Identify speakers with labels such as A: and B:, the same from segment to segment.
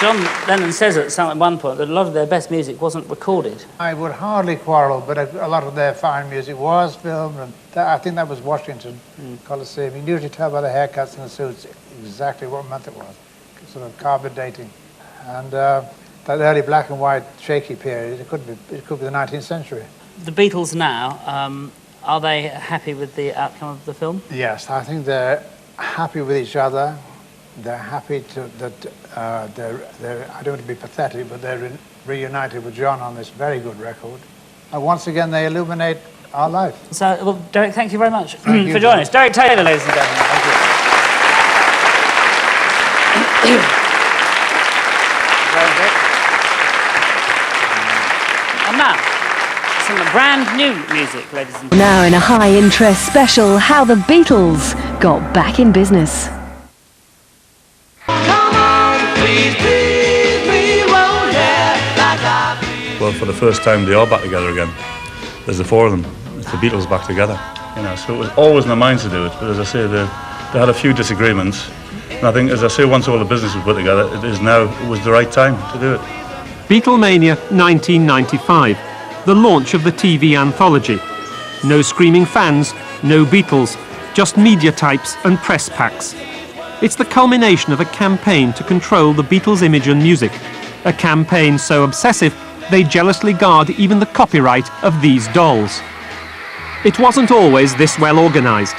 A: John Lennon says at one point that a lot of their best music wasn't recorded.
B: I would hardly quarrel, but a lot of their fine music was filmed, and I think that was Washington Coliseum. You can usually tell by the haircuts and the suits exactly what month it was, sort of carbon dating. And that early black and white shaky period, it could be the 19th century.
A: The Beatles now, are they happy with the outcome of the film?
B: Yes, I think they're happy with each other. They're happy that they're, I don't want to be pathetic, but they're reunited with John on this very good record. And once again, they illuminate our life.
A: So, well, Derek, thank you very much for joining us. Derek Taylor, ladies and gentlemen. Thank you. And now, some brand new music, ladies and gentlemen.
C: Now in a high-interest special, how the Beatles got back in business.
D: Well, for the first time, they are back together again. There's the four of them. It's the Beatles back together. You know, so it was always in their minds to do it. But as I say, they had a few disagreements. And I think, as I say, once all the business was put together, it was the right time to do it.
E: Beatlemania 1995, the launch of the TV anthology. No screaming fans, no Beatles, just media types and press packs. It's the culmination of a campaign to control the Beatles' image and music. A campaign so obsessive, they jealously guard even the copyright of these dolls. It wasn't always this well organised.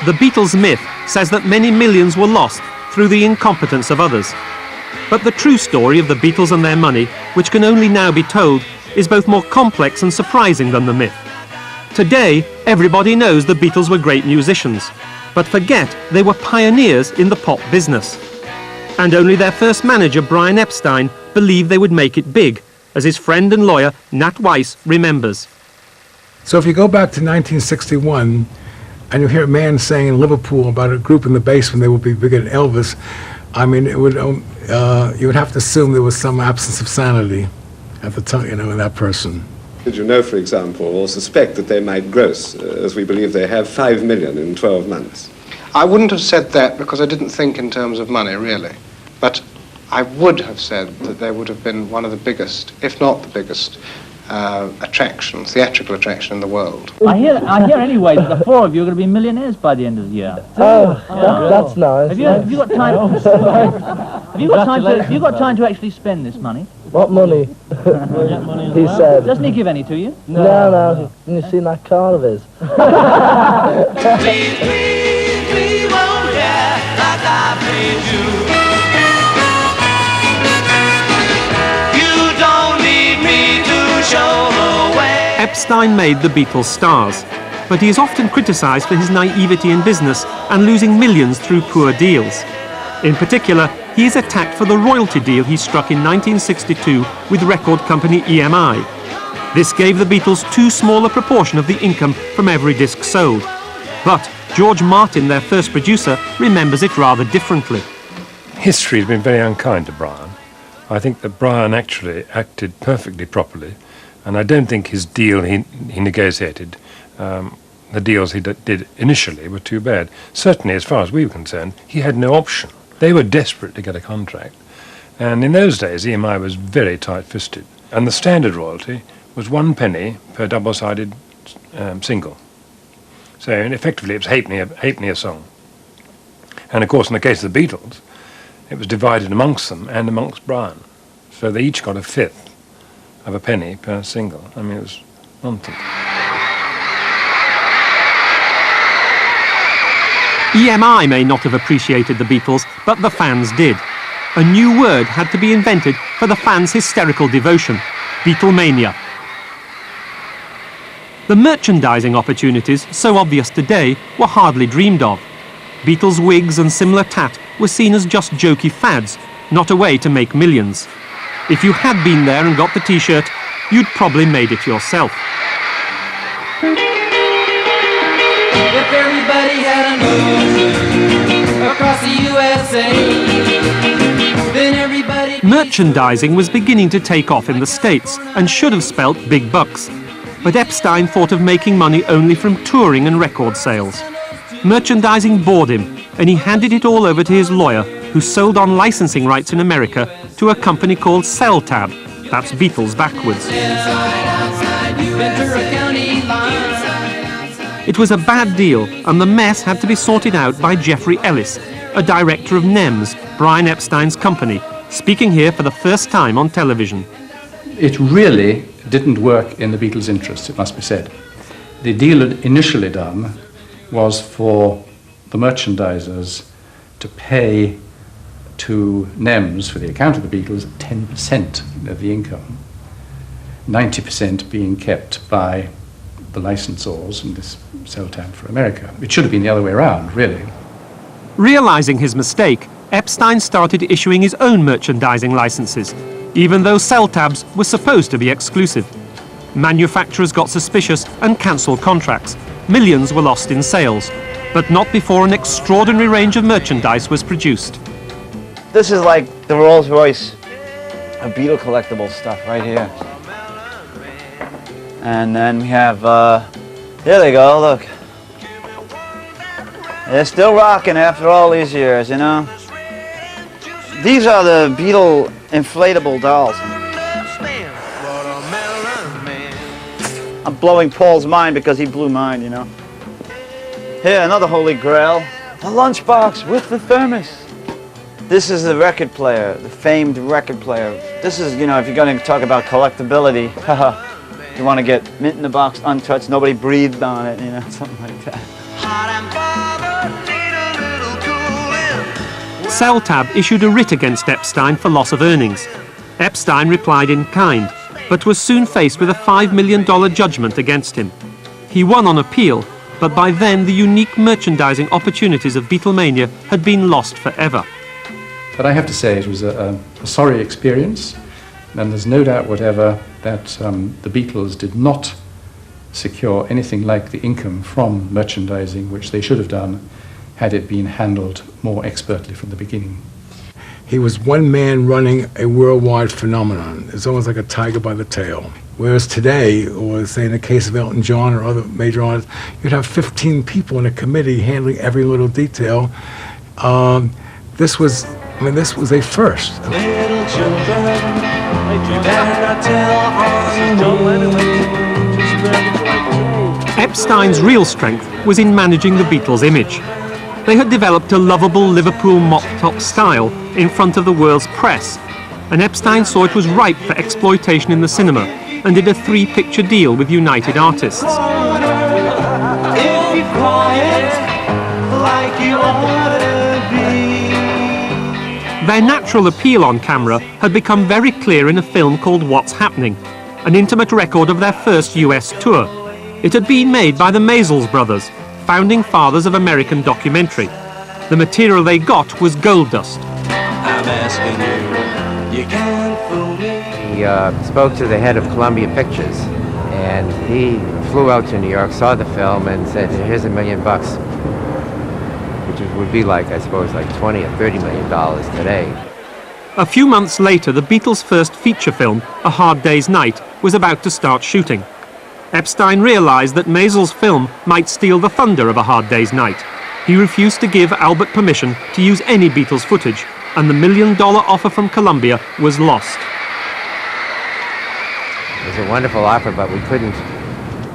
E: The Beatles myth says that many millions were lost through the incompetence of others. But the true story of the Beatles and their money, which can only now be told, is both more complex and surprising than the myth. Today, everybody knows the Beatles were great musicians, but forget they were pioneers in the pop business. And only their first manager, Brian Epstein, believed they would make it big, as his friend and lawyer, Nat Weiss, remembers.
F: So if you go back to 1961, and you hear a man saying in Liverpool about a group in the basement, they will be bigger than Elvis, I mean, it would, you would have to assume there was some absence of sanity at the time, in that person.
G: Did you know, for example, or suspect that they might gross, as we believe they have, 5 million in 12 months?
H: I wouldn't have said that because I didn't think in terms of money, really. But I would have said that they would have been one of the biggest, if not the biggest, theatrical attraction in the world.
I: I hear anyway that the four of you are going to be millionaires by the end of the year.
J: That's nice.
I: Have you got time? Have you got time to actually spend this money?
J: What money? He said.
I: Doesn't he give any to you?
J: No. You seen that car of his?
K: Please, won't care like I please you.
E: Epstein made the Beatles stars, but he is often criticised for his naivety in business and losing millions through poor deals. In particular, he is attacked for the royalty deal he struck in 1962 with record company EMI. This gave the Beatles too small a proportion of the income from every disc sold. But George Martin, their first producer, remembers it rather differently.
D: History has been very unkind to Brian. I think that Brian actually acted perfectly properly, and I don't think his deal he negotiated, the deals he did initially were too bad. Certainly, as far as we were concerned, he had no option. They were desperate to get a contract. And in those days, EMI was very tight-fisted. And the standard royalty was 1 penny per double-sided single. So effectively, it was halfpenny a song. And of course, in the case of the Beatles, it was divided amongst them and amongst Brian. So they each got a fifth of a penny per single. I mean, it was nonsense.
E: EMI may not have appreciated the Beatles, but the fans did. A new word had to be invented for the fans' hysterical devotion: Beatlemania. The merchandising opportunities, so obvious today, were hardly dreamed of. Beatles wigs and similar tat were seen as just jokey fads, not a way to make millions. If you had been there and got the T-shirt, you'd probably made it yourself.
K: If everybody had a nose across the USA, then everybody...
E: Merchandising was beginning to take off in the States and should have spelt big bucks. But Epstein thought of making money only from touring and record sales. Merchandising bored him, and he handed it all over to his lawyer, who sold on licensing rights in America to a company called Cell-Tab, that's Beatles backwards. It was a bad deal, and the mess had to be sorted out by Jeffrey Ellis, a director of NEMS, Brian Epstein's company, speaking here for the first time on television.
L: It really didn't work in the Beatles' interest, it must be said. The deal initially done was for the merchandisers to pay to NEMS for the account of the Beatles 10% of the income, 90% being kept by the licensors and this Cell-Tab for America. It should have been the other way around, really.
E: Realizing his mistake, Epstein started issuing his own merchandising licenses, even though Cell-Tabs were supposed to be exclusive. Manufacturers got suspicious and cancelled contracts. Millions were lost in sales, but not before an extraordinary range of merchandise was produced.
M: This is like the Rolls-Royce of Beatle collectible stuff right here. And then we have, here they go, look. They're still rocking after all these years, you know. These are the Beatle inflatable dolls. I'm blowing Paul's mind because he blew mine, you know. Here, another holy grail. The lunchbox with the thermos. This is the record player, the famed record player. This is, you know, if you're going to talk about collectability, you want to get mint in the box, untouched, nobody breathed on it, you know, something like that.
E: Cell-Tab issued a writ against Epstein for loss of earnings. Epstein replied in kind, but was soon faced with a $5 million judgment against him. He won on appeal, but by then the unique merchandising opportunities of Beatlemania had been lost forever.
L: But I have to say it was a sorry experience, and there's no doubt whatever that the Beatles did not secure anything like the income from merchandising, which they should have done had it been handled more expertly from the beginning.
F: He was one man running a worldwide phenomenon. It's almost like a tiger by the tail. Whereas today, or say in the case of Elton John or other major artists, you'd have 15 people in a committee handling every little detail. This was a first.
K: Little children, you better not tell
E: Epstein's real strength was in managing the Beatles' image. They had developed a lovable Liverpool mop-top style in front of the world's press, and Epstein saw it was ripe for exploitation in the cinema and did a 3-picture deal with United Artists.
K: If you quiet like you ought to be.
E: Their natural appeal on camera had become very clear in a film called What's Happening, an intimate record of their first US tour. It had been made by the Maysles brothers, founding fathers of American documentary. The material they got was gold dust.
K: I'm asking you, you can't fool me.
N: He spoke to the head of Columbia Pictures, and he flew out to New York, saw the film, and said, here's $1 million, which would be like, I suppose, like $20 or $30 million today.
E: A few months later, the Beatles' first feature film, A Hard Day's Night, was about to start shooting. Epstein realized that Maysles' film might steal the thunder of A Hard Day's Night. He refused to give Albert permission to use any Beatles footage, and the $1 million offer from Columbia was lost.
N: It was a wonderful offer, but we couldn't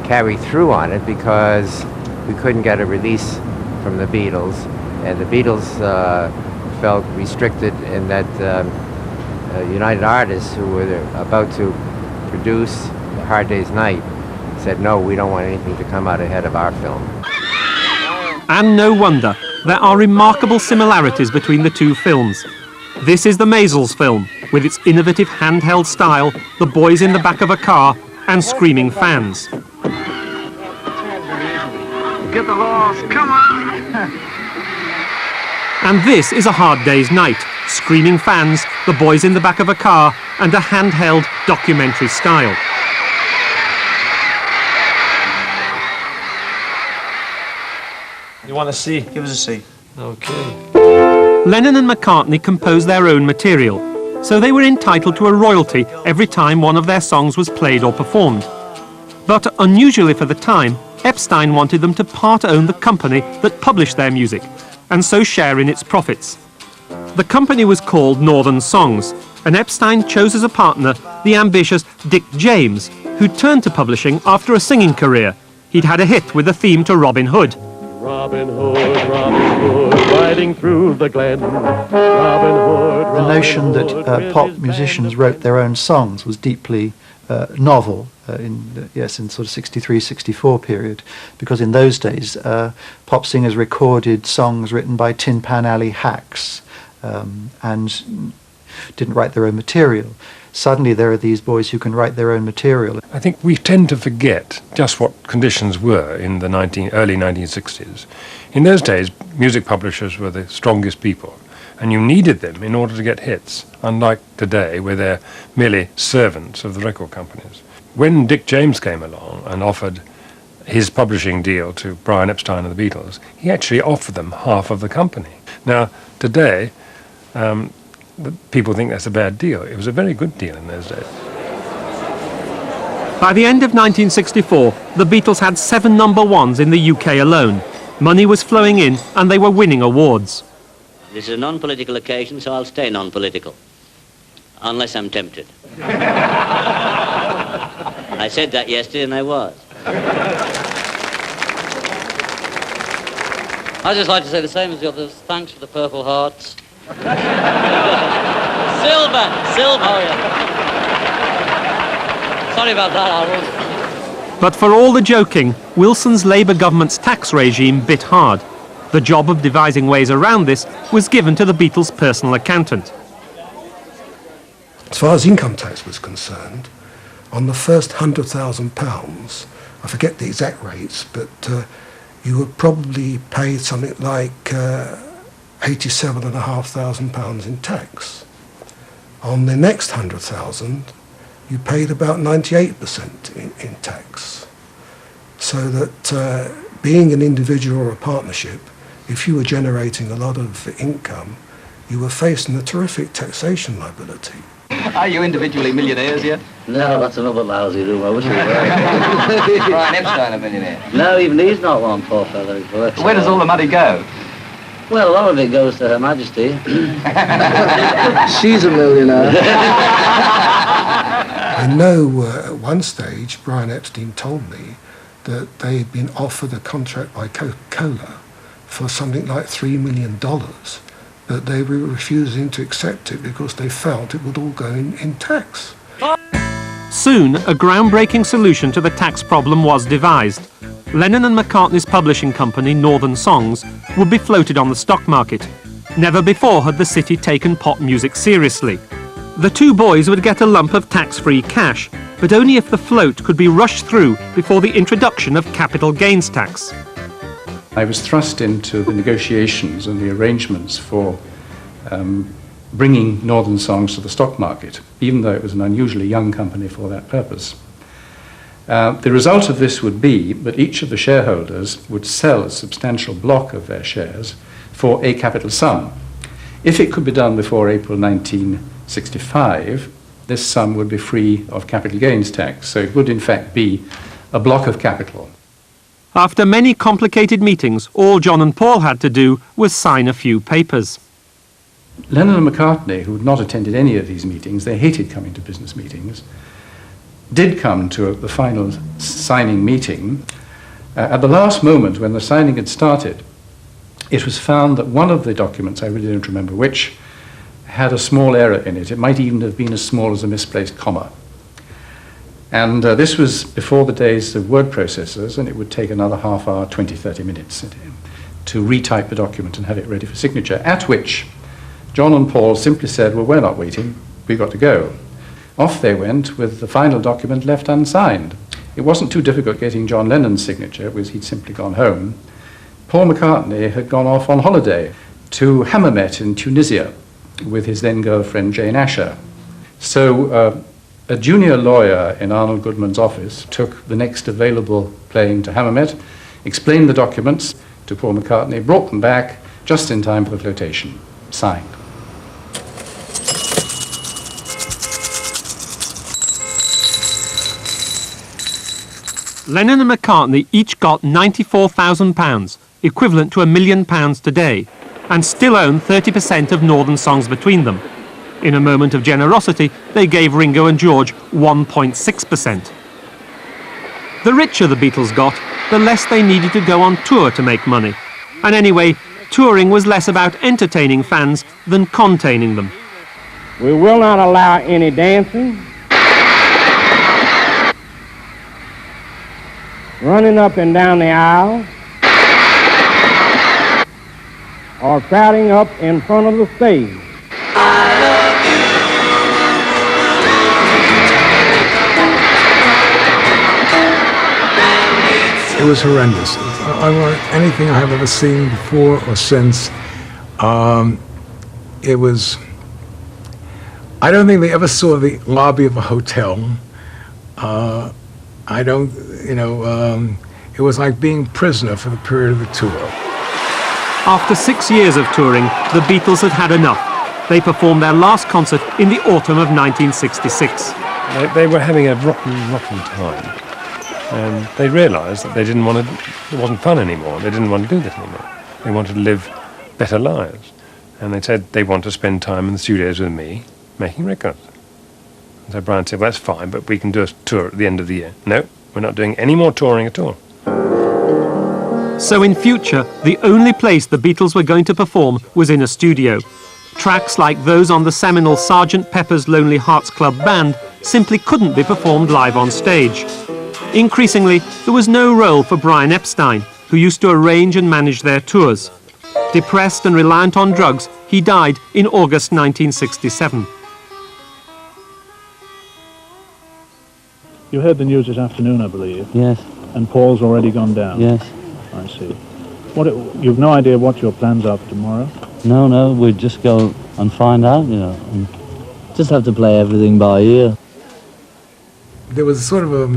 N: carry through on it because we couldn't get a release from the Beatles, and the Beatles felt restricted in that United Artists, who were about to produce A Hard Day's Night, said, no, we don't want anything to come out ahead of our film.
E: And no wonder. There are remarkable similarities between the two films. This is the Maysles film, with its innovative handheld style, the boys in the back of a car, and screaming fans.
K: Get the horse, come on!
E: And this is A Hard Day's Night, screaming fans, the boys in the back of a car, and a handheld documentary style.
O: You want a C?
I: Give us a C.
O: Okay.
E: Lennon and McCartney composed their own material, so they were entitled to a royalty every time one of their songs was played or performed. But unusually for the time, Epstein wanted them to part-own the company that published their music, and so share in its profits. The company was called Northern Songs, and Epstein chose as a partner the ambitious Dick James, who turned to publishing after a singing career. He'd had a hit with the theme to Robin Hood.
P: Robin Hood, riding through the glen. Robin Hood,
Q: the notion that pop musicians wrote their own songs was deeply novel in sort of 63, 64 period, because in those days pop singers recorded songs written by Tin Pan Alley hacks and didn't write their own material. Suddenly there are these boys who can write their own material.
D: I think we tend to forget just what conditions were in the early 1960s. In those days, music publishers were the strongest people, and you needed them in order to get hits, unlike today where they're merely servants of the record companies. When Dick James came along and offered his publishing deal to Brian Epstein and the Beatles, he actually offered them half of the company. Now, today, people think that's a bad deal. It was a very good deal in those days.
E: By the end of 1964, the Beatles had 7 number ones in the UK alone. Money was flowing in and they were winning awards.
R: This is a non-political occasion, so I'll stay non-political. Unless I'm tempted. I said that yesterday and I was. I'd just like to say the same as the others. Thanks for the Purple Hearts. Silver! Oh, yeah. Sorry about that, Harold.
E: But for all the joking, Wilson's Labour government's tax regime bit hard. The job of devising ways around this was given to the Beatles' personal accountant.
S: As far as income tax was concerned, on the first £100,000, I forget the exact rates, but you were probably paid something like £87,500 in tax. On the next 100,000, you paid about 98% in tax. So that being an individual or a partnership, if you were generating a lot of income, you were facing a terrific taxation liability.
T: Are you individually millionaires yet?
R: No, that's another lousy room. I wish we were.
T: Brian Epstein a millionaire?
R: No, even he's not one, poor fellow.
T: Where does all the money go?
R: Well, a lot of it goes to Her Majesty.
J: She's a millionaire.
S: I know at one stage Brian Epstein told me that they had been offered a contract by Coca-Cola for something like $3 million, but they were refusing to accept it because they felt it would all go in tax.
E: Soon, a groundbreaking solution to the tax problem was devised. Lennon and McCartney's publishing company, Northern Songs, would be floated on the stock market. Never before had the city taken pop music seriously. The two boys would get a lump of tax-free cash, but only if the float could be rushed through before the introduction of capital gains tax.
L: I was thrust into the negotiations and the arrangements for bringing Northern Songs to the stock market, even though it was an unusually young company for that purpose. The result of this would be that each of the shareholders would sell a substantial block of their shares for a capital sum. If it could be done before April 1965, this sum would be free of capital gains tax, so it would in fact be a block of capital.
E: After many complicated meetings, all John and Paul had to do was sign a few papers.
L: Lennon and McCartney, who had not attended any of these meetings, they hated coming to business meetings, did come to the final signing meeting. At the last moment, when the signing had started, it was found that one of the documents, I really don't remember which, had a small error in it. It might even have been as small as a misplaced comma. And this was before the days of word processors, and it would take another half hour, 20, 30 minutes to retype the document and have it ready for signature, at which John and Paul simply said, well, we're not waiting, we've got to go. Off they went with the final document left unsigned. It wasn't too difficult getting John Lennon's signature, because he'd simply gone home. Paul McCartney had gone off on holiday to Hammamet in Tunisia with his then girlfriend Jane Asher. So a junior lawyer in Arnold Goodman's office took the next available plane to Hammamet, explained the documents to Paul McCartney, brought them back just in time for the flotation. Signed.
E: Lennon and McCartney each got £94,000, equivalent to £1 million today. and still own 30% of Northern Songs between them. In a moment of generosity, they gave Ringo and George 1.6%. The richer the Beatles got, the less they needed to go on tour to make money. And anyway, touring was less about entertaining fans than containing them.
U: We will not allow any dancing, running up and down the aisle, or crowding up in front of the stage.
F: It was horrendous. Unlike anything I have ever seen before or since. It was... I don't think they ever saw the lobby of a hotel. I don't, it was like being prisoner for the period of the tour.
E: After 6 years of touring, the Beatles had had enough. They performed their last concert in the autumn of 1966.
D: They were having a rotten time. And they realised that they didn't want to, it wasn't fun anymore. They didn't want to do this anymore. They wanted to live better lives. And they said they want to spend time in the studios with me making records. And so Brian said, well, that's fine, but we can do a tour at the end of the year. No, we're not doing any more touring at all.
E: So in future, the only place the Beatles were going to perform was in a studio. Tracks like those on the seminal Sgt. Pepper's Lonely Hearts Club Band simply couldn't be performed live on stage. Increasingly, there was no role for Brian Epstein, who used to arrange and manage their tours. Depressed and reliant on drugs, he died in August 1967.
V: You heard the news this afternoon, I believe.
I: Yes.
V: And Paul's already gone down.
I: Yes.
V: I see. You've no idea what your plans are for tomorrow?
I: No, we'd just go and find out, and just have to play everything by ear.
F: There was sort of a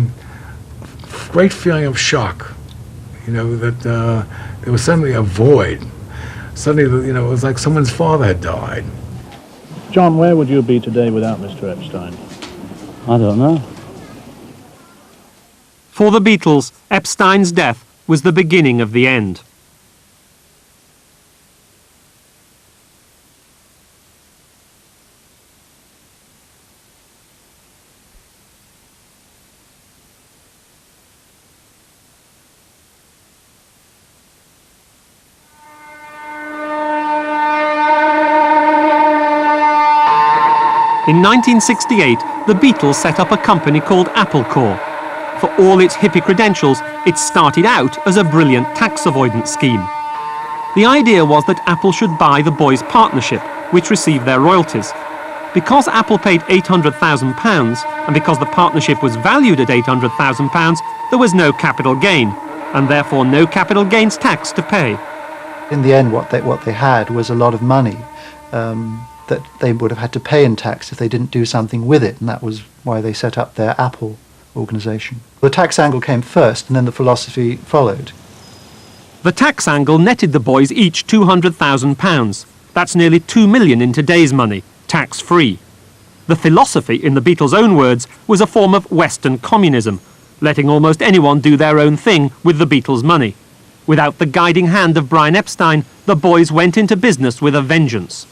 F: great feeling of shock, that there was suddenly a void. Suddenly, it was like someone's father had died.
V: John, where would you be today without Mr. Epstein?
I: I don't know.
E: For the Beatles, Epstein's death was the beginning of the end. In 1968, the Beatles set up a company called Apple Corps. For all its hippie credentials, it started out as a brilliant tax avoidance scheme. The idea was that Apple should buy the boys' partnership, which received their royalties. Because Apple paid £800,000, and because the partnership was valued at £800,000, there was no capital gain, and therefore no capital gains tax to pay.
Q: In the end, what they had was a lot of money that they would have had to pay in tax if they didn't do something with it, and that was why they set up their Apple organisation. The tax angle came first, and then the philosophy followed.
E: The tax angle netted the boys each £200,000. That's nearly £2 million in today's money, tax-free. The philosophy, in the Beatles' own words, was a form of Western communism, letting almost anyone do their own thing with the Beatles' money. Without the guiding hand of Brian Epstein, the boys went into business with a vengeance.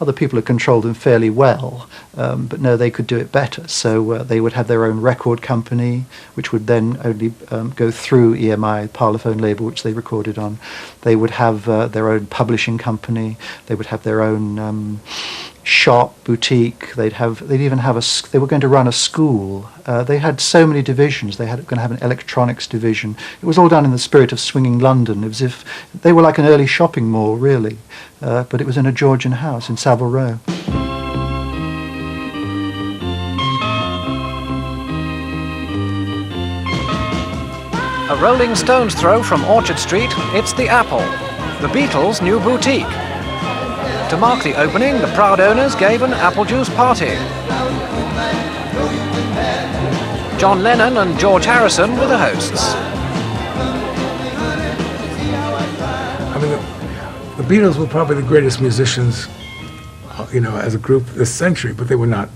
Q: Other people had controlled them fairly well, but no, they could do it better. So they would have their own record company, which would then only go through EMI, Parlophone label, which they recorded on. They would have their own publishing company. They would have their own shop, boutique. They were going to run a school. They had so many divisions. They were going to have an electronics division. It was all done in the spirit of swinging London. It was as if they were like an early shopping mall, really. But it was in a Georgian house in Savile Row.
W: A Rolling Stones throw from Orchard Street, it's the Apple, the Beatles' new boutique. To mark the opening, the proud owners gave an apple juice party. John Lennon and George Harrison were the hosts.
F: I mean, the Beatles were probably the greatest musicians, as a group this century, but they were not,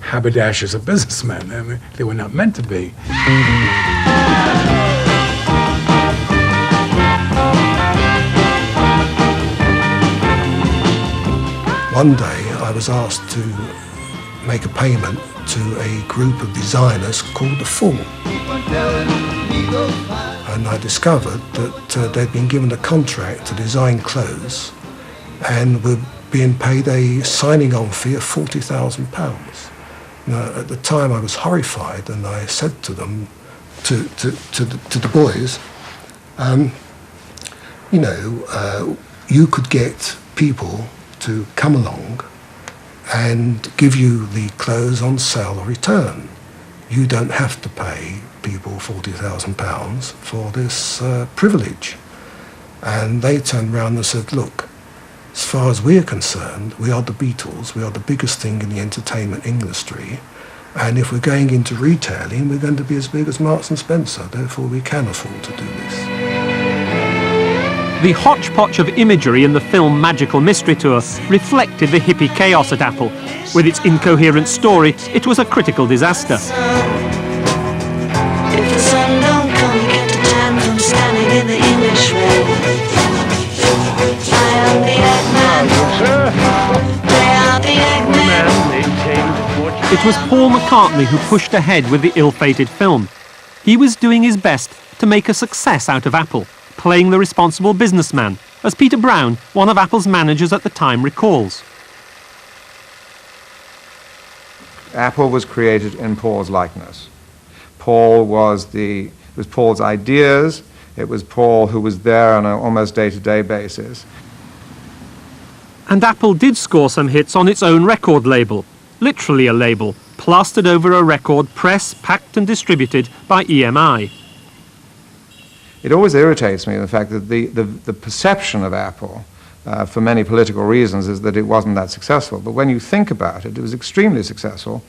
F: haberdashers or businessmen. I mean, they were not meant to be.
S: one day I was asked to make a payment to a group of designers called The Fool. And I discovered that they'd been given a contract to design clothes and were being paid a signing-on fee of £40,000. Now, at the time I was horrified, and I said to them, to the boys, you could get people to come along and give you the clothes on sale or return. You don't have to pay people £40,000 for this privilege. And they turned around and said, look, as far as we're concerned, we are the Beatles, we are the biggest thing in the entertainment industry, and if we're going into retailing, we're going to be as big as Marks and Spencer, therefore we can afford to do this.
E: The hodgepodge of imagery in the film Magical Mystery Tour reflected the hippie chaos at Apple. With its incoherent story, it was a critical disaster.
K: If the sun don't come, you get the tan from standing in the English rain. I am the Eggman. They are the Eggman.
E: It was Paul McCartney who pushed ahead with the ill-fated film. He was doing his best to make a success out of Apple, playing the responsible businessman, as Peter Brown, one of Apple's managers at the time, recalls.
A: Apple was created in Paul's likeness. Paul was it was Paul's ideas. It was Paul who was there on an almost day-to-day basis.
E: And Apple did score some hits on its own record label, literally a label, plastered over a record pressed, packed and distributed by EMI.
A: It always irritates me the fact that the perception of Apple, for many political reasons, is that it wasn't that successful. But when you think about it, it was extremely successful.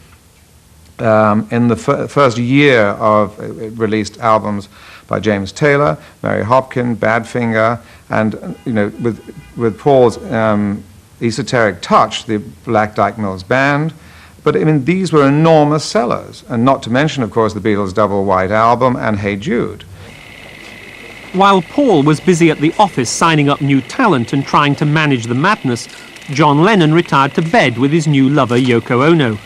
A: In the first year of it released albums by James Taylor, Mary Hopkin, Badfinger, and with Paul's esoteric touch, the Black Dyke Mills Band. But I mean, these were enormous sellers, and not to mention, of course, the Beatles' Double White Album and Hey Jude.
E: While Paul was busy at the office signing up new talent and trying to manage the madness, John Lennon retired to bed with his new lover Yoko Ono.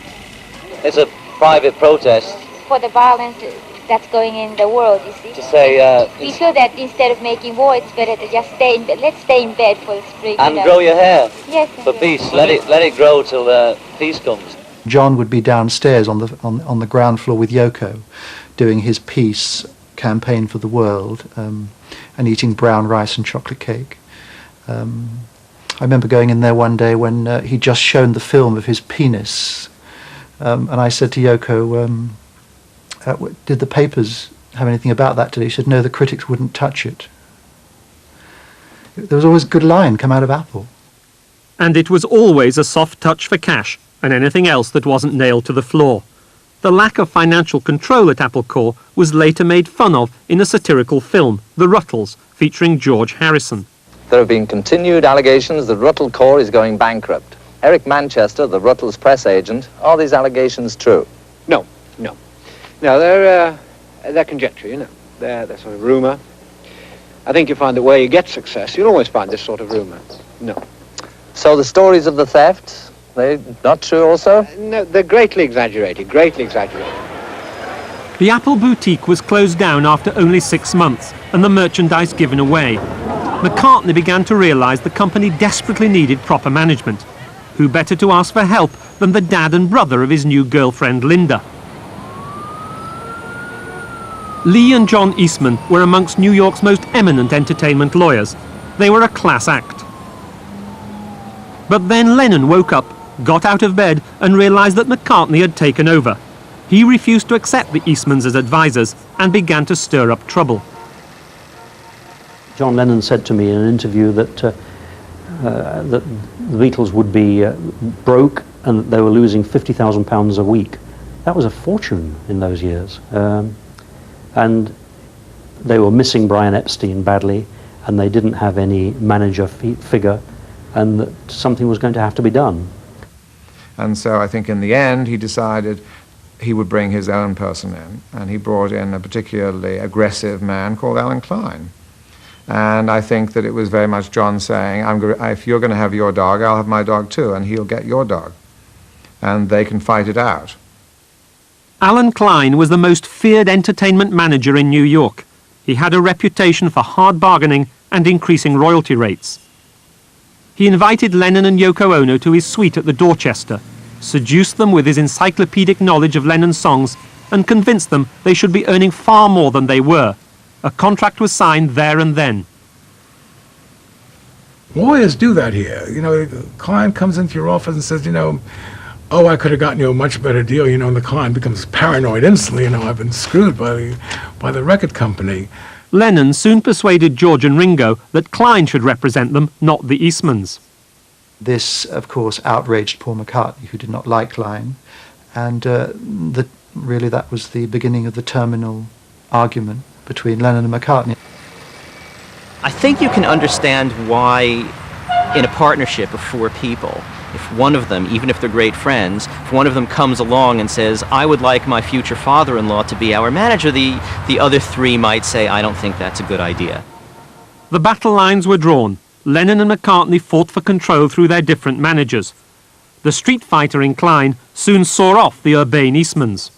B: It's a private protest.
C: For the violence that's going in the world, you see.
B: To say...
C: we feel that instead of making war, it's better to just stay in bed. Let's stay in bed for the spring.
B: And grow your hair.
C: Yes.
B: For peace. Let it grow till peace comes.
Q: John would be downstairs on the ground floor with Yoko, doing his peace campaign for the world, and eating brown rice and chocolate cake. I remember going in there one day when he'd just shown the film of his penis, and I said to Yoko, did the papers have anything about that today? She said, no, the critics wouldn't touch it. There was always a good line come out of Apple.
E: And it was always a soft touch for cash, and anything else that wasn't nailed to the floor. The lack of financial control at Apple Corps was later made fun of in a satirical film, The Ruttles, featuring George Harrison.
B: There have been continued allegations that Ruttle Corps is going bankrupt. Eric Manchester, the Ruttles press agent, are these allegations true?
X: No, they're conjecture, you know. They're sort of rumour. I think you find that where you get success, you'll always find this sort of rumour. No.
B: So the stories of the theft, they're not true also?
X: No, they're greatly exaggerated, greatly exaggerated.
E: The Apple boutique was closed down after only 6 months and the merchandise given away. McCartney began to realise the company desperately needed proper management. Who better to ask for help than the dad and brother of his new girlfriend, Linda? Lee and John Eastman were amongst New York's most eminent entertainment lawyers. They were a class act. But then Lennon woke up, got out of bed and realised that McCartney had taken over. He refused to accept the Eastmans as advisors and began to stir up trouble.
Y: John Lennon said to me in an interview that the Beatles would be broke and that they were losing £50,000 a week. That was a fortune in those years. And they were missing Brian Epstein badly, and they didn't have any manager figure, and that something was going to have to be done.
A: And so I think in the end he decided he would bring his own person in, and he brought in a particularly aggressive man called Alan Klein. And I think that it was very much John saying, if you're going to have your dog, I'll have my dog too, and he'll get your dog. And they can fight it out.
E: Alan Klein was the most feared entertainment manager in New York. He had a reputation for hard bargaining and increasing royalty rates. He invited Lennon and Yoko Ono to his suite at the Dorchester, seduced them with his encyclopedic knowledge of Lennon's songs, and convinced them they should be earning far more than they were. A contract was signed there and then.
F: Lawyers do that here. You know, the client comes into your office and says, you know, oh, I could have gotten you a much better deal, you know, and the client becomes paranoid instantly, you know, I've been screwed by the record company.
E: Lennon soon persuaded George and Ringo that Klein should represent them, not the Eastmans.
Q: This, of course, outraged Paul McCartney, who did not like Klein, and really that was the beginning of the terminal argument between Lennon and McCartney.
G: I think you can understand why, in a partnership of four people, if one of them, even if they're great friends, if one of them comes along and says, I would like my future father-in-law to be our manager, the other three might say, I don't think that's a good idea.
E: The battle lines were drawn. Lennon and McCartney fought for control through their different managers. The street fighter in Klein soon saw off the urbane Eastmans.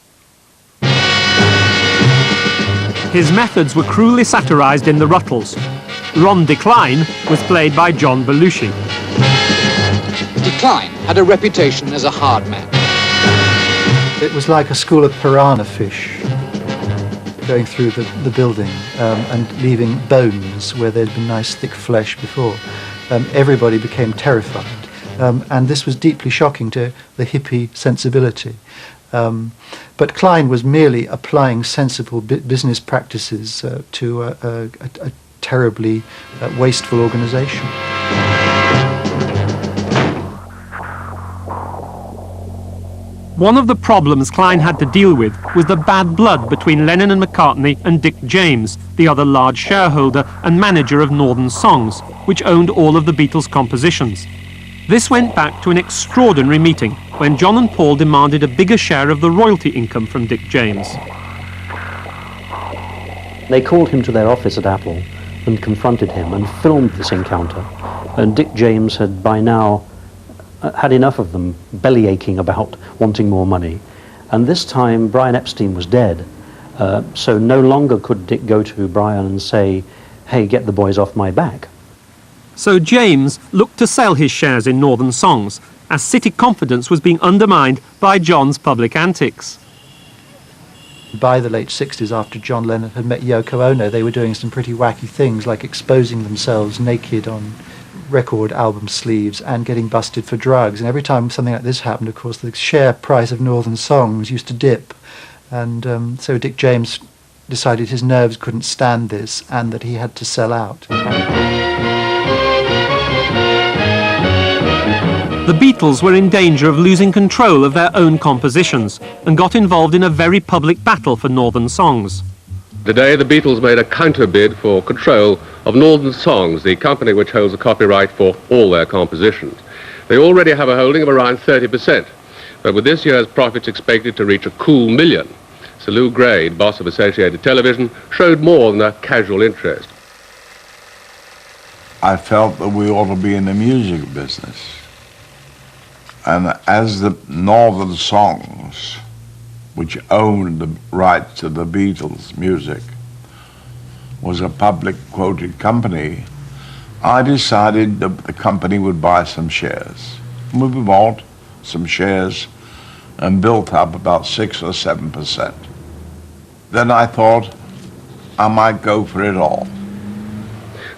E: His methods were cruelly satirized in the Rutles. Ron Decline was played by John Belushi.
H: Decline had a reputation as a hard man.
Q: It was like a school of piranha fish going through the building and leaving bones where there'd been nice thick flesh before. Everybody became terrified. And this was deeply shocking to the hippie sensibility. But Klein was merely applying sensible business practices to a terribly wasteful organization.
E: One of the problems Klein had to deal with was the bad blood between Lennon and McCartney and Dick James, the other large shareholder and manager of Northern Songs, which owned all of the Beatles' compositions. This went back to an extraordinary meeting when John and Paul demanded a bigger share of the royalty income from Dick James.
Y: They called him to their office at Apple and confronted him and filmed this encounter. And Dick James had by now had enough of them bellyaching about wanting more money. And this time Brian Epstein was dead, so no longer could Dick go to Brian and say, hey, get the boys off my back.
E: So James looked to sell his shares in Northern Songs, as city confidence was being undermined by John's public antics.
Q: By the late 60s, after John Lennon had met Yoko Ono, they were doing some pretty wacky things, like exposing themselves naked on record album sleeves and getting busted for drugs. And every time something like this happened, of course, the share price of Northern Songs used to dip. And so Dick James decided his nerves couldn't stand this and that he had to sell out.
E: The Beatles were in danger of losing control of their own compositions and got involved in a very public battle for Northern Songs.
M: Today, the Beatles made a counter-bid for control of Northern Songs, the company which holds the copyright for all their compositions. They already have a holding of around 30%, but with this year's profits expected to reach a cool $1 million, Sir Lou Grade, boss of Associated Television, showed more than a casual interest.
N: I felt that we ought to be in the music business. And as the Northern Songs, which owned the rights to the Beatles' music, was a public quoted company, I decided that the company would buy some shares. We bought some shares and built up about 6 or 7%. Then I thought I might go for it all.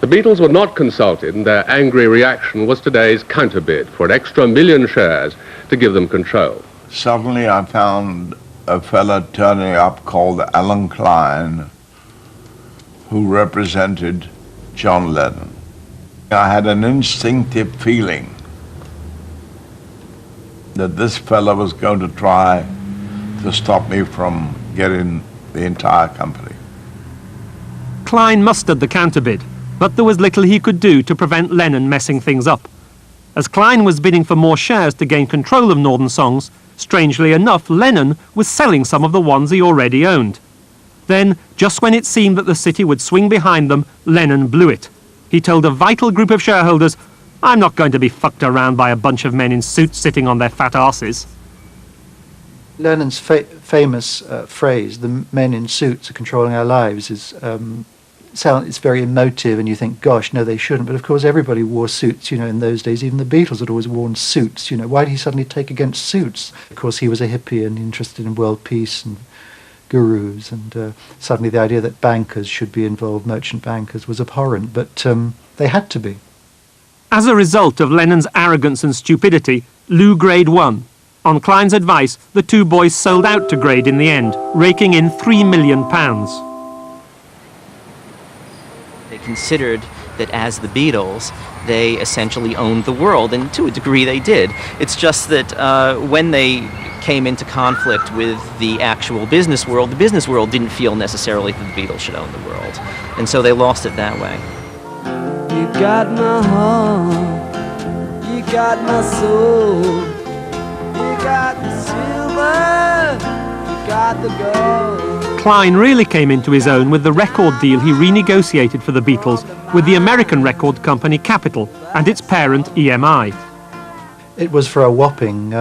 M: The Beatles were not consulted, and their angry reaction was today's counterbid for an extra 1 million shares to give them control.
N: Suddenly I found a fella turning up called Alan Klein, who represented John Lennon. I had an instinctive feeling that this fella was going to try to stop me from getting the entire company.
E: Klein mustered the counterbid, but there was little he could do to prevent Lennon messing things up. As Klein was bidding for more shares to gain control of Northern Songs, strangely enough, Lennon was selling some of the ones he already owned. Then, just when it seemed that the city would swing behind them, Lennon blew it. He told a vital group of shareholders, "I'm not going to be fucked around by a bunch of men in suits sitting on their fat arses."
Q: Lennon's famous phrase, "the men in suits are controlling our lives," is it's very emotive, and you think, gosh, no, they shouldn't. But of course, everybody wore suits, in those days. Even the Beatles had always worn suits. Why did he suddenly take against suits? Of course, he was a hippie and interested in world peace and gurus, and suddenly the idea that bankers should be involved, merchant bankers, was abhorrent. But they had to be.
E: As a result of Lennon's arrogance and stupidity, Lou Grade won. On Klein's advice, the two boys sold out to Grade in the end, raking in £3 million.
G: They considered that as the Beatles, they essentially owned the world, and to a degree they did. It's just that when they came into conflict with the actual business world, the business world didn't feel necessarily that the Beatles should own the world. And so they lost it that way.
K: You got my heart, you got my soul, you got the silver, you got the gold.
E: Klein really came into his own with the record deal he renegotiated for the Beatles with the American record company Capitol and its parent EMI.
Q: It was for a whopping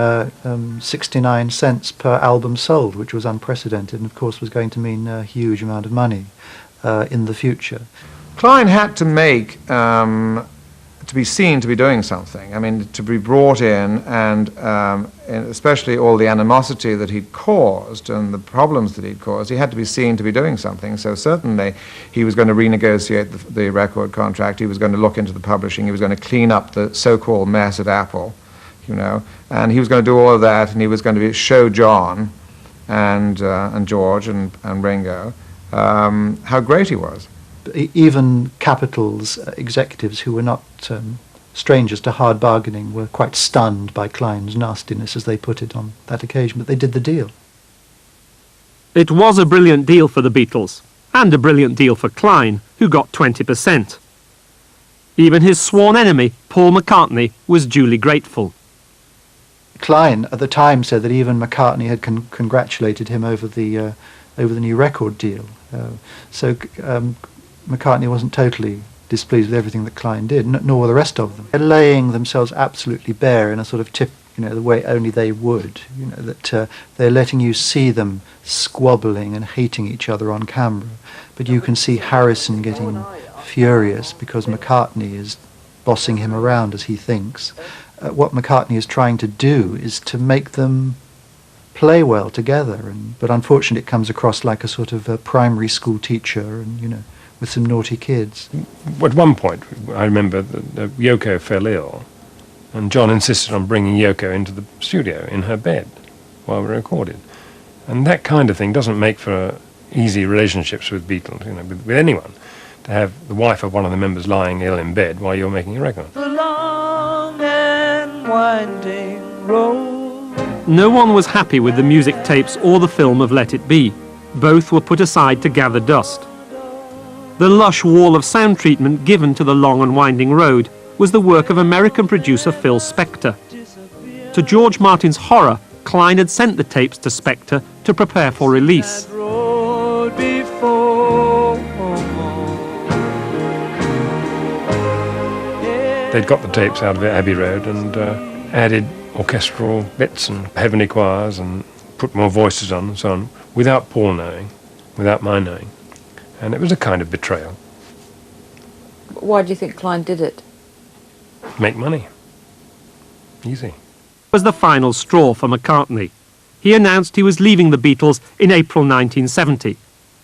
Q: 69 cents per album sold, which was unprecedented, and of course was going to mean a huge amount of money in the future.
A: Klein had to make, to be seen to be doing something. I mean, to be brought in, and especially all the animosity that he'd caused and the problems that he'd caused, he had to be seen to be doing something. So certainly he was going to renegotiate the record contract, he was going to look into the publishing, he was going to clean up the so-called mess at Apple, and he was going to do all of that, and he was going to show John and George and Ringo how great he was.
Q: Even Capitol's executives, who were not strangers to hard bargaining, were quite stunned by Klein's nastiness, as they put it on that occasion, but they did the deal.
E: It was a brilliant deal for the Beatles, and a brilliant deal for Klein, who got 20%. Even his sworn enemy, Paul McCartney, was duly grateful.
Q: Klein at the time said that even McCartney had congratulated him over the new record deal. So McCartney wasn't totally displeased with everything that Klein did, nor were the rest of them. They're laying themselves absolutely bare in a sort of the way only they would. That they're letting you see them squabbling and hating each other on camera, but you can see Harrison getting furious because McCartney is bossing him around as he thinks. What McCartney is trying to do is to make them play well together, but unfortunately it comes across like a sort of a primary school teacher, and with some naughty kids.
D: At one point, I remember that Yoko fell ill, and John insisted on bringing Yoko into the studio in her bed while we recorded, and that kind of thing doesn't make for easy relationships with Beatles, with anyone, to have the wife of one of the members lying ill in bed while you're making a record.
K: The long and winding road.
E: No one was happy with the music tapes or the film of Let It Be. Both were put aside to gather dust. The lush wall of sound treatment given to The Long and Winding Road was the work of American producer Phil Spector. To George Martin's horror, Klein had sent the tapes to Spector to prepare for release.
D: They'd got the tapes out of Abbey Road and added orchestral bits and heavenly choirs and put more voices on and so on, without Paul knowing, without my knowing. And it was a kind of betrayal.
J: Why do you think Klein did it?
D: Make money. Easy.
E: It was the final straw for McCartney. He announced he was leaving the Beatles in April 1970.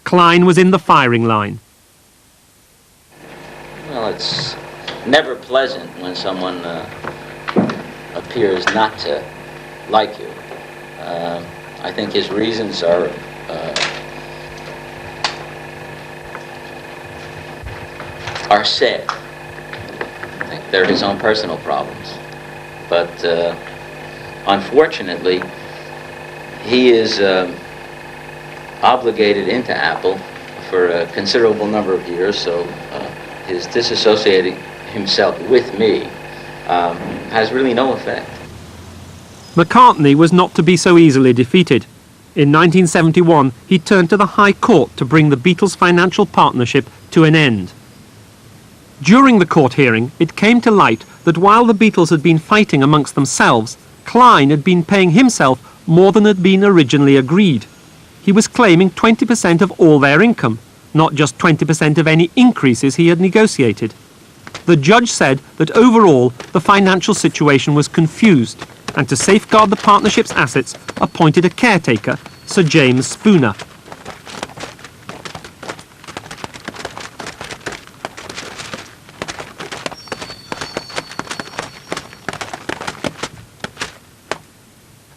E: Klein was in the firing line.
O: Well, it's never pleasant when someone appears not to like you. I think his reasons are sad. I think they're his own personal problems. But unfortunately, he is obligated into Apple for a considerable number of years, so his disassociating himself with me has really no effect.
E: McCartney was not to be so easily defeated. In 1971, he turned to the High Court to bring the Beatles' financial partnership to an end. During the court hearing, it came to light that while the Beatles had been fighting amongst themselves, Klein had been paying himself more than had been originally agreed. He was claiming 20% of all their income, not just 20% of any increases he had negotiated. The judge said that overall the financial situation was confused, and to safeguard the partnership's assets appointed a caretaker, Sir James Spooner.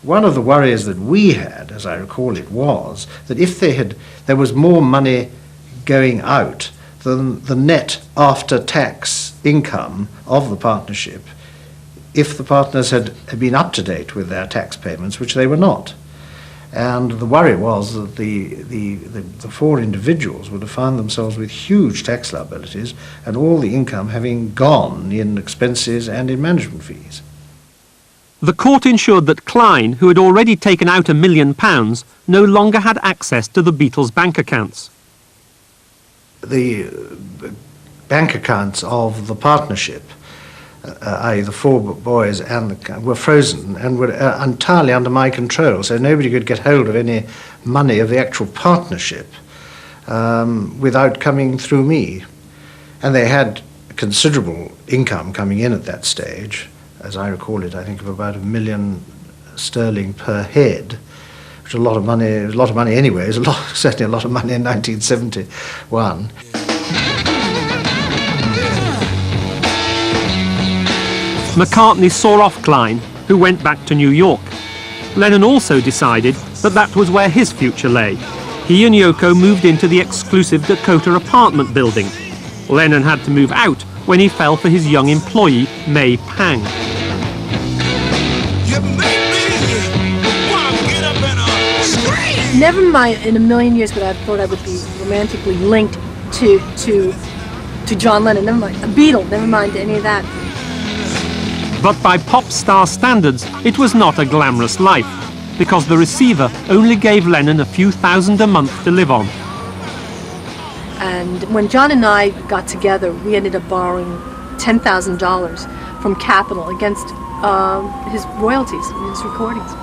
L: One of the worries that we had, as I recall it, was that if there was more money going out than the net after-tax income of the partnership, if the partners had been up to date with their tax payments, which they were not. And the worry was that the four individuals would have found themselves with huge tax liabilities and all the income having gone in expenses and in management fees.
E: The court ensured that Klein, who had already taken out £1 million, no longer had access to the Beatles' bank accounts.
L: The bank accounts of the partnership, i.e. the four boys, were frozen and were entirely under my control, so nobody could get hold of any money of the actual partnership without coming through me. And they had considerable income coming in at that stage. As I recall it, I think of about £1 million sterling per head, which is a lot of money. It was a lot of money anyway. It was certainly a lot of money in 1971.
E: McCartney saw off Klein, who went back to New York. Lennon also decided that that was where his future lay. He and Yoko moved into the exclusive Dakota apartment building. Lennon had to move out when he fell for his young employee, May Pang.
P: Never mind in a million years would I have thought I would be romantically linked to John Lennon. Never mind a Beatle. Never mind any of that.
E: But by pop star standards, it was not a glamorous life, because the receiver only gave Lennon a few thousand a month to live on.
P: And when John and I got together, we ended up borrowing $10,000 from Capitol against his royalties, his recordings.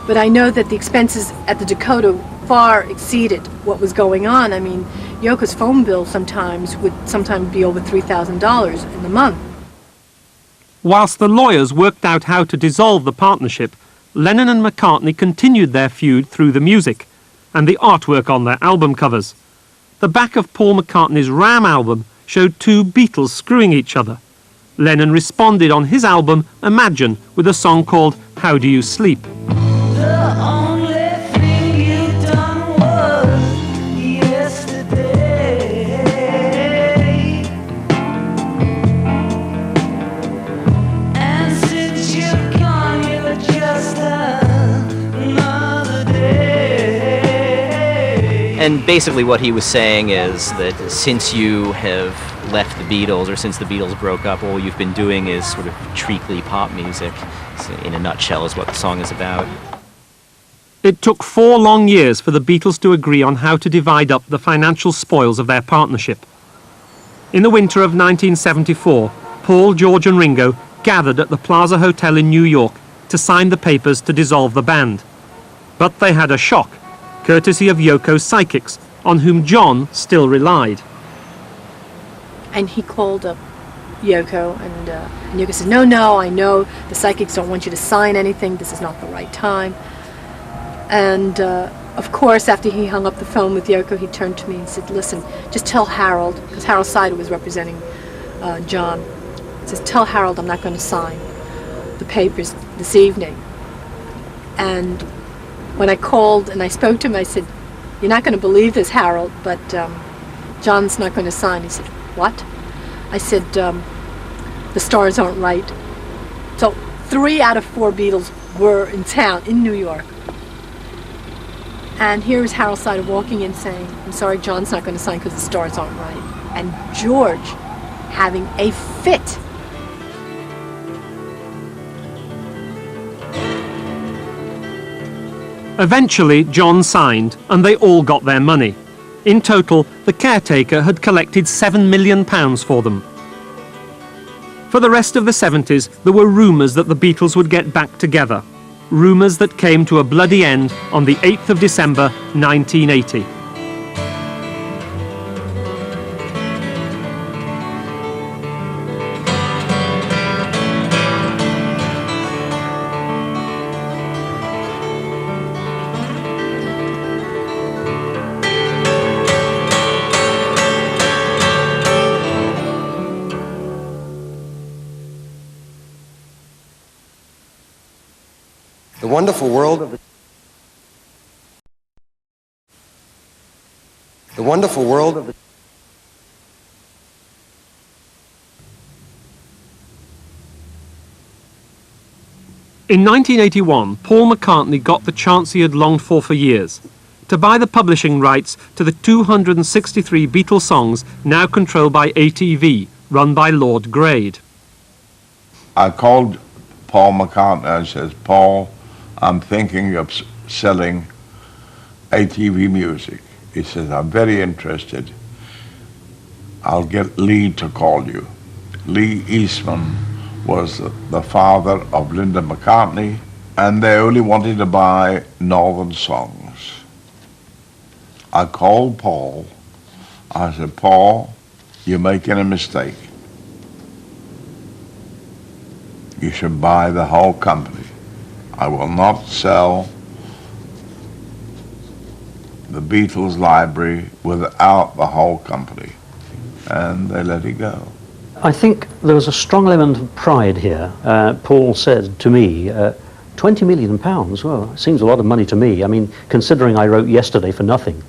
P: But I know that the expenses at the Dakota far exceeded what was going on. I mean, Yoko's phone bill would sometimes be over $3,000 in a month.
E: Whilst the lawyers worked out how to dissolve the partnership, Lennon and McCartney continued their feud through the music and the artwork on their album covers. The back of Paul McCartney's Ram album showed two Beatles screwing each other. Lennon responded on his album Imagine with a song called How Do You Sleep?
K: The only thing you done was yesterday, and since you're gone, you're just another day.
G: And basically what he was saying is that since you have left the Beatles, or since the Beatles broke up, all you've been doing is sort of treacly pop music. So in a nutshell is what the song is about.
E: It took 4 long years for the Beatles to agree on how to divide up the financial spoils of their partnership. In the winter of 1974, Paul, George and Ringo gathered at the Plaza Hotel in New York to sign the papers to dissolve the band. But they had a shock, courtesy of Yoko's psychics, on whom John still relied.
P: And he called up Yoko, and Yoko said, no, I know the psychics don't want you to sign anything. This is not the right time. And of course, after he hung up the phone with Yoko, he turned to me and said, listen, just tell Harold, because Harold Sider was representing John. He says, tell Harold I'm not going to sign the papers this evening. And when I called and I spoke to him, I said, you're not going to believe this, Harold, but John's not going to sign. He said, what? I said, the stars aren't right. So 3 out of 4 Beatles were in town, in New York. And here's Harold Sider walking in saying, I'm sorry, John's not going to sign because the stars aren't right. And George having a fit.
E: Eventually, John signed, and they all got their money. In total, the caretaker had collected £7 million for them. For the rest of the 70s, there were rumours that the Beatles would get back together. Rumours that came to a bloody end on the 8th of December 1980.
I: The wonderful world of the wonderful world of the
E: In 1981, Paul McCartney got the chance he had longed for years, to buy the publishing rights to the 263 Beatles songs now controlled by ATV, run by Lord Grade.
N: I called Paul McCartney and says, Paul, I'm thinking of selling ATV music. He says, I'm very interested. I'll get Lee to call you. Lee Eastman was the father of Linda McCartney, and they only wanted to buy Northern songs. I called Paul. I said, Paul, you're making a mistake. You should buy the whole company. I will not sell the Beatles library without the whole company. And they let it go.
Y: I think there was a strong element of pride here. Paul said to me, £20 million, well, it seems a lot of money to me. I mean, considering I wrote Yesterday for nothing.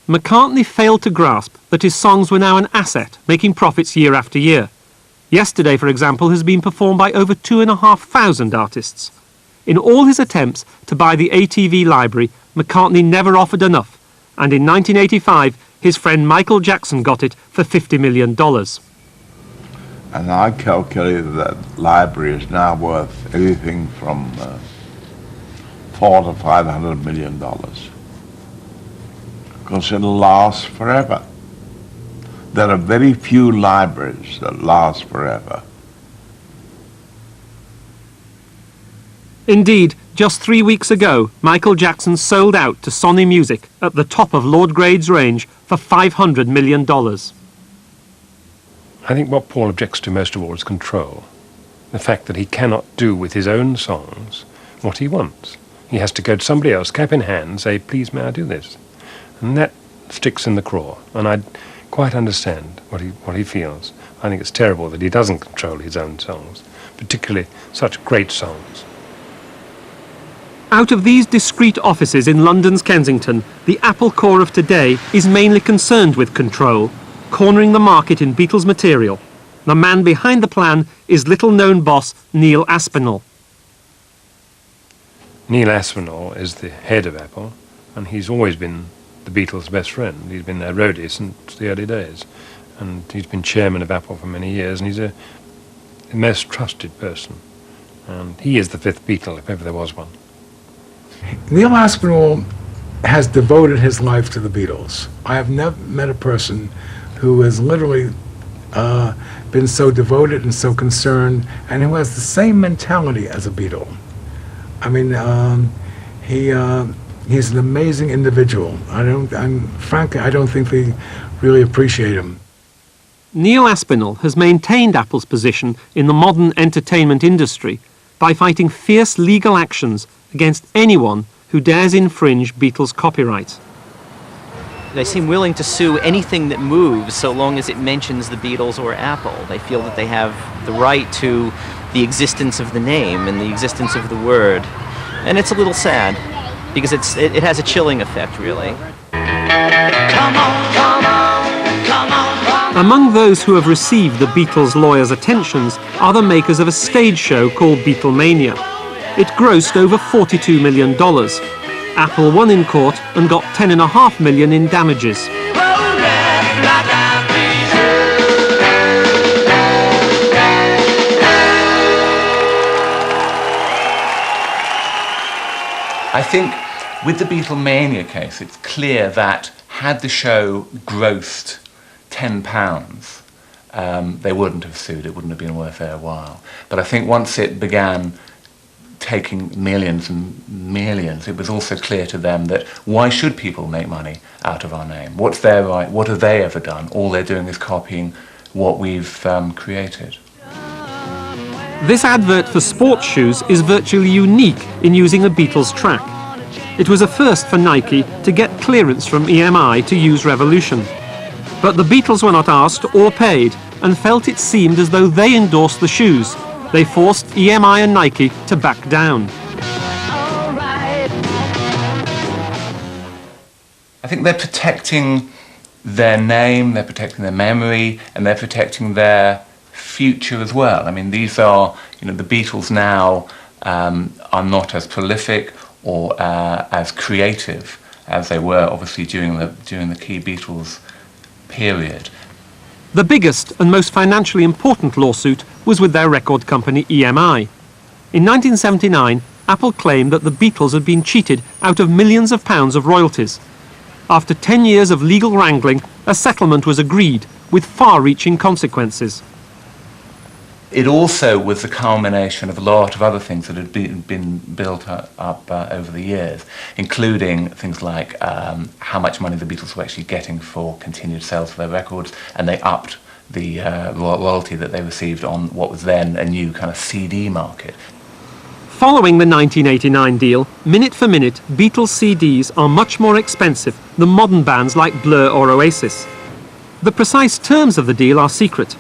E: McCartney failed to grasp that his songs were now an asset, making profits year after year. Yesterday, for example, has been performed by over 2,500 artists. In all his attempts to buy the ATV library, McCartney never offered enough, and in 1985, his friend Michael Jackson got it for $50 million.
N: And I calculated that library is now worth anything from $400 to $500 million. Because it'll last forever. There are very few libraries that last forever.
E: Indeed, just 3 weeks ago, Michael Jackson sold out to Sony Music at the top of Lord Grade's range for $500 million.
D: I think what Paul objects to most of all is control. The fact that he cannot do with his own songs what he wants. He has to go to somebody else, cap in hand, and say, please may I do this? And that sticks in the craw. And I quite understand what he feels. I think it's terrible that he doesn't control his own songs, particularly such great songs.
E: Out of these discreet offices in London's Kensington, the Apple core of today is mainly concerned with control, cornering the market in Beatles material. The man behind the plan is little-known boss Neil Aspinall.
D: Neil Aspinall is the head of Apple, and he's always been the Beatles' best friend. He's been their roadie since the early days, and he's been chairman of Apple for many years, and he's the most trusted person. And he is the fifth Beatle, if ever there was one.
F: Neil Aspinall has devoted his life to the Beatles. I have never met a person who has literally been so devoted and so concerned, and who has the same mentality as a Beatle. I mean, he's an amazing individual. Frankly, I don't think they really appreciate him.
E: Neil Aspinall has maintained Apple's position in the modern entertainment industry by fighting fierce legal actions against anyone who dares infringe Beatles' copyright.
G: They seem willing to sue anything that moves so long as it mentions the Beatles or Apple. They feel that they have the right to the existence of the name and the existence of the word. And it's a little sad, because it has a chilling effect, really.
K: Come on, come on, come on.
E: Among those who have received the Beatles' lawyers' attentions are the makers of a stage show called Beatlemania. It grossed over $42 million. Apple won in court and got $10.5 million in damages.
R: I think With the Beatlemania case, it's clear that had the show grossed £10, they wouldn't have sued. It wouldn't have been worth their while. But I think once it began taking millions and millions, it was also clear to them that why should people make money out of our name? What's their right? What have they ever done? All they're doing is copying what we've created.
E: This advert for sports shoes is virtually unique in using a Beatles track. It was a first for Nike to get clearance from EMI to use Revolution. But the Beatles were not asked or paid and felt it seemed as though they endorsed the shoes. They forced EMI and Nike to back down.
R: I think they're protecting their name, they're protecting their memory, and they're protecting their future as well. I mean, these are, the Beatles now are not as prolific or as creative as they were, obviously, during the key Beatles period.
E: The biggest and most financially important lawsuit was with their record company EMI. In 1979, Apple claimed that the Beatles had been cheated out of millions of pounds of royalties. After 10 years of legal wrangling, a settlement was agreed with far-reaching consequences.
R: It also was the culmination of a lot of other things that had been built up over the years, including things like how much money the Beatles were actually getting for continued sales of their records, and they upped the royalty that they received on what was then a new kind of CD market.
E: Following the 1989 deal, minute for minute, Beatles CDs are much more expensive than modern bands like Blur or Oasis. The precise terms of the deal are secret,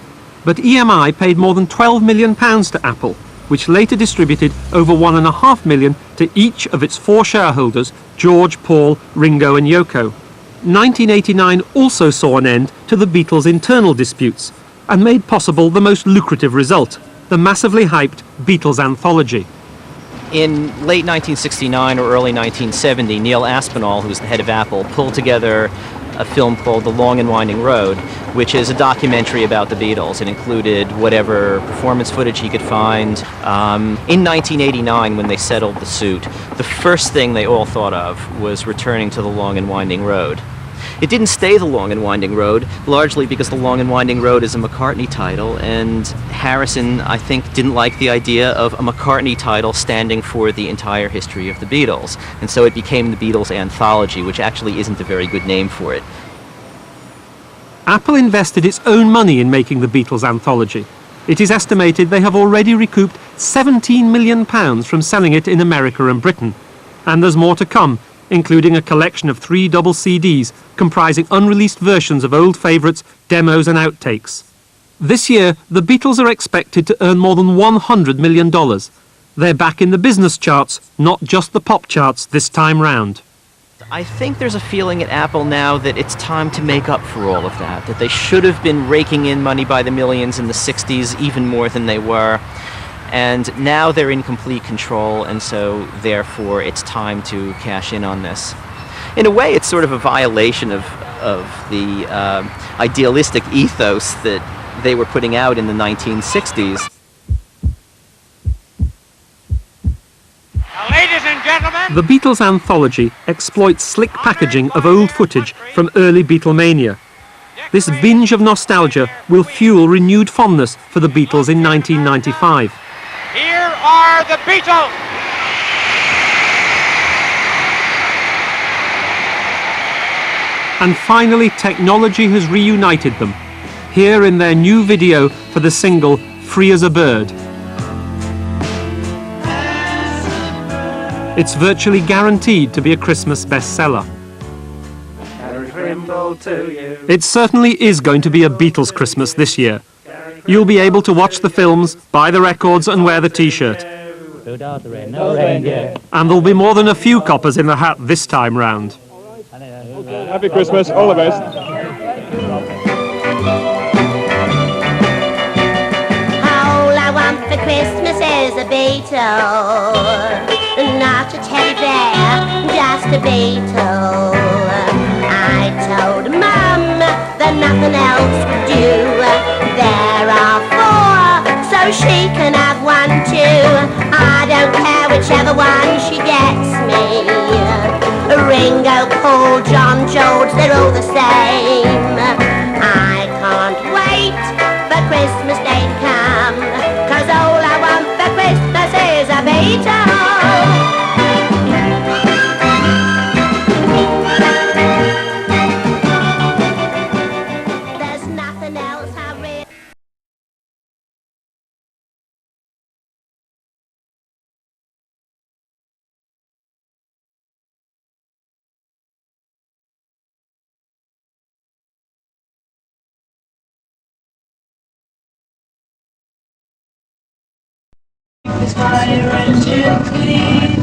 E: but EMI paid more than £12 million to Apple, which later distributed over £1.5 million to each of its 4 shareholders, George, Paul, Ringo and Yoko. 1989 also saw an end to the Beatles' internal disputes and made possible the most lucrative result, the massively hyped Beatles anthology.
G: In late 1969 or early 1970, Neil Aspinall, who's the head of Apple, pulled together a film called The Long and Winding Road, which is a documentary about the Beatles. It included whatever performance footage he could find. In 1989, when they settled the suit, the first thing they all thought of was returning to The Long and Winding Road. It didn't stay The Long and Winding Road, largely because The Long and Winding Road is a McCartney title, and Harrison, I think, didn't like the idea of a McCartney title standing for the entire history of the Beatles, and so it became the Beatles Anthology, which actually isn't a very good name for it.
E: Apple invested its own money in making the Beatles anthology. It is estimated they have already recouped £17 million from selling it in America and Britain, and there's more to come, including a collection of 3 double CDs comprising unreleased versions of old favourites, demos and outtakes. This year, the Beatles are expected to earn more than $100 million. They're back in the business charts, not just the pop charts this time round.
G: I think there's a feeling at Apple now that it's time to make up for all of that they should have been raking in money by the millions in the 60s, even more than they were. And now they're in complete control, and so therefore it's time to cash in on this. In a way, it's sort of a violation of the idealistic ethos that they were putting out in the 1960s.
T: Ladies and gentlemen,
E: The Beatles anthology exploits slick packaging of old footage from early Beatlemania. This binge of nostalgia will fuel renewed fondness for the Beatles in 1995.
T: here are the Beatles.
E: And finally, technology has reunited them, here in their new video for the single Free as a Bird. It's virtually guaranteed to be a Christmas bestseller. It certainly is going to be a Beatles Christmas this year. You'll be able to watch the films, buy the records and wear the t-shirt. And there'll be more than a few coppers in the hat this time round.
U: Happy Christmas, all the best.
K: All I want for Christmas is a Beatle, not a teddy bear, just a Beatle. I told Mum that nothing else would do. There are 4, so she can have 1 too. I don't care whichever one she gets me. Paul, John, George, they're all the same. I can't wait for Christmas Day to come, 'cause all I want for Christmas is a Beatle. There's nothing else I really...
B: Fire engine clean.